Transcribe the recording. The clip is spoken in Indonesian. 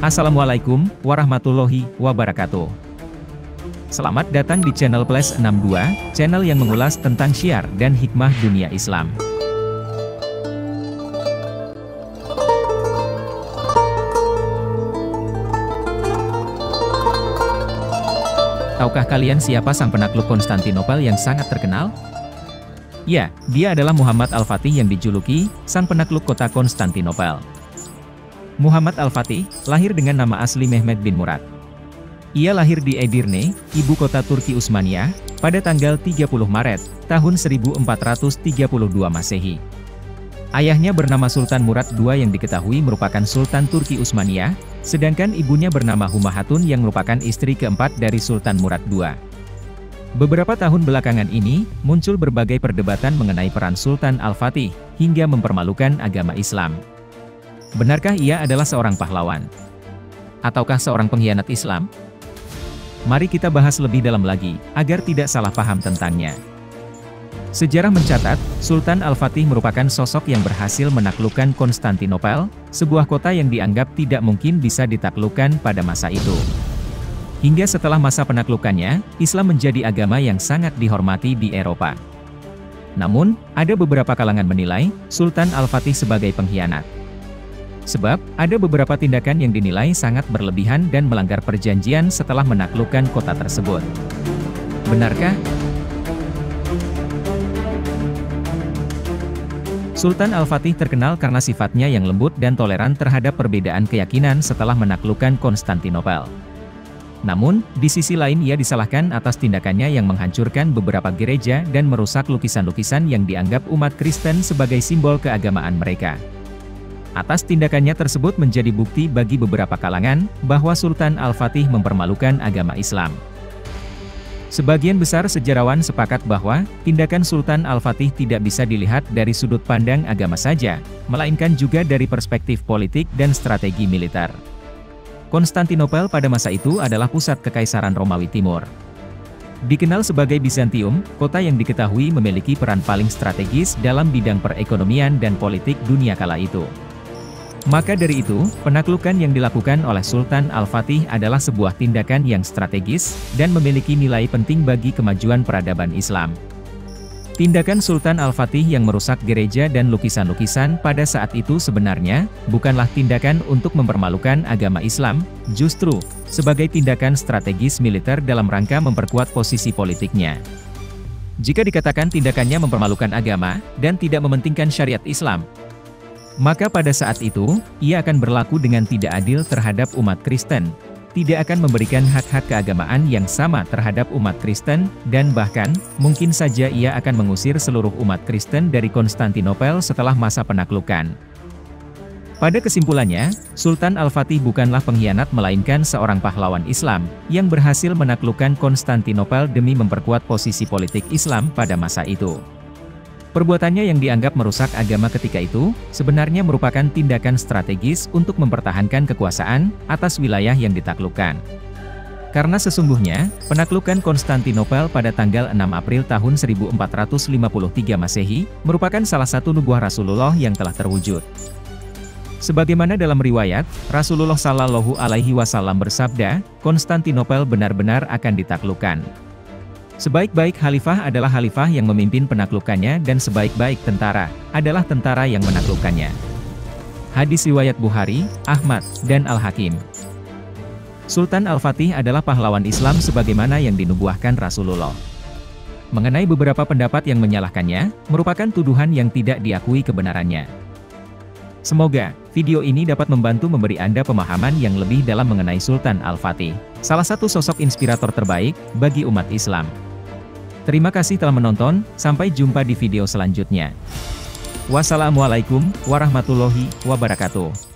Assalamualaikum warahmatullahi wabarakatuh. Selamat datang di channel Plus62, channel yang mengulas tentang syiar dan hikmah dunia Islam. Tahukah kalian siapa sang penakluk Konstantinopel yang sangat terkenal? Ya, dia adalah Muhammad Al-Fatih yang dijuluki sang penakluk kota Konstantinopel. Muhammad Al-Fatih lahir dengan nama asli Mehmed bin Murad. Ia lahir di Edirne, ibu kota Turki Utsmaniyah, pada tanggal 30 Maret, tahun 1432 Masehi. Ayahnya bernama Sultan Murad II yang diketahui merupakan Sultan Turki Utsmaniyah, sedangkan ibunya bernama Huma Hatun yang merupakan istri keempat dari Sultan Murad II. Beberapa tahun belakangan ini, muncul berbagai perdebatan mengenai peran Sultan Al-Fatih, hingga mempermalukan agama Islam. Benarkah ia adalah seorang pahlawan? Ataukah seorang pengkhianat Islam? Mari kita bahas lebih dalam lagi, agar tidak salah paham tentangnya. Sejarah mencatat, Sultan Al-Fatih merupakan sosok yang berhasil menaklukkan Konstantinopel, sebuah kota yang dianggap tidak mungkin bisa ditaklukkan pada masa itu. Hingga setelah masa penaklukannya, Islam menjadi agama yang sangat dihormati di Eropa. Namun, ada beberapa kalangan menilai, Sultan Al-Fatih sebagai pengkhianat. Sebab, ada beberapa tindakan yang dinilai sangat berlebihan dan melanggar perjanjian setelah menaklukkan kota tersebut. Benarkah? Sultan Al-Fatih terkenal karena sifatnya yang lembut dan toleran terhadap perbedaan keyakinan setelah menaklukkan Konstantinopel. Namun, di sisi lain ia disalahkan atas tindakannya yang menghancurkan beberapa gereja dan merusak lukisan-lukisan yang dianggap umat Kristen sebagai simbol keagamaan mereka. Atas tindakannya tersebut menjadi bukti bagi beberapa kalangan, bahwa Sultan Al-Fatih mempermalukan agama Islam. Sebagian besar sejarawan sepakat bahwa, tindakan Sultan Al-Fatih tidak bisa dilihat dari sudut pandang agama saja, melainkan juga dari perspektif politik dan strategi militer. Konstantinopel pada masa itu adalah pusat Kekaisaran Romawi Timur. Dikenal sebagai Bizantium, kota yang diketahui memiliki peran paling strategis dalam bidang perekonomian dan politik dunia kala itu. Maka dari itu, penaklukan yang dilakukan oleh Sultan Al-Fatih adalah sebuah tindakan yang strategis, dan memiliki nilai penting bagi kemajuan peradaban Islam. Tindakan Sultan Al-Fatih yang merusak gereja dan lukisan-lukisan pada saat itu sebenarnya, bukanlah tindakan untuk mempermalukan agama Islam, justru, sebagai tindakan strategis militer dalam rangka memperkuat posisi politiknya. Jika dikatakan tindakannya mempermalukan agama, dan tidak mementingkan syariat Islam, maka pada saat itu, ia akan berlaku dengan tidak adil terhadap umat Kristen, tidak akan memberikan hak-hak keagamaan yang sama terhadap umat Kristen, dan bahkan, mungkin saja ia akan mengusir seluruh umat Kristen dari Konstantinopel setelah masa penaklukan. Pada kesimpulannya, Sultan Al-Fatih bukanlah pengkhianat melainkan seorang pahlawan Islam, yang berhasil menaklukkan Konstantinopel demi memperkuat posisi politik Islam pada masa itu. Perbuatannya yang dianggap merusak agama ketika itu, sebenarnya merupakan tindakan strategis untuk mempertahankan kekuasaan atas wilayah yang ditaklukkan. Karena sesungguhnya, penaklukan Konstantinopel pada tanggal 6 April tahun 1453 Masehi, merupakan salah satu nubuah Rasulullah yang telah terwujud. Sebagaimana dalam riwayat, Rasulullah Shallallahu Alaihi Wasallam bersabda, Konstantinopel benar-benar akan ditaklukkan. Sebaik-baik khalifah adalah khalifah yang memimpin penaklukannya, dan sebaik-baik tentara adalah tentara yang menaklukkannya. Hadis riwayat Bukhari, Ahmad, dan Al-Hakim. Sultan Al-Fatih adalah pahlawan Islam sebagaimana yang dinubuahkan Rasulullah. Mengenai beberapa pendapat yang menyalahkannya, merupakan tuduhan yang tidak diakui kebenarannya. Semoga video ini dapat membantu memberi Anda pemahaman yang lebih dalam mengenai Sultan Al-Fatih, salah satu sosok inspirator terbaik bagi umat Islam. Terima kasih telah menonton, sampai jumpa di video selanjutnya. Wassalamualaikum warahmatullahi wabarakatuh.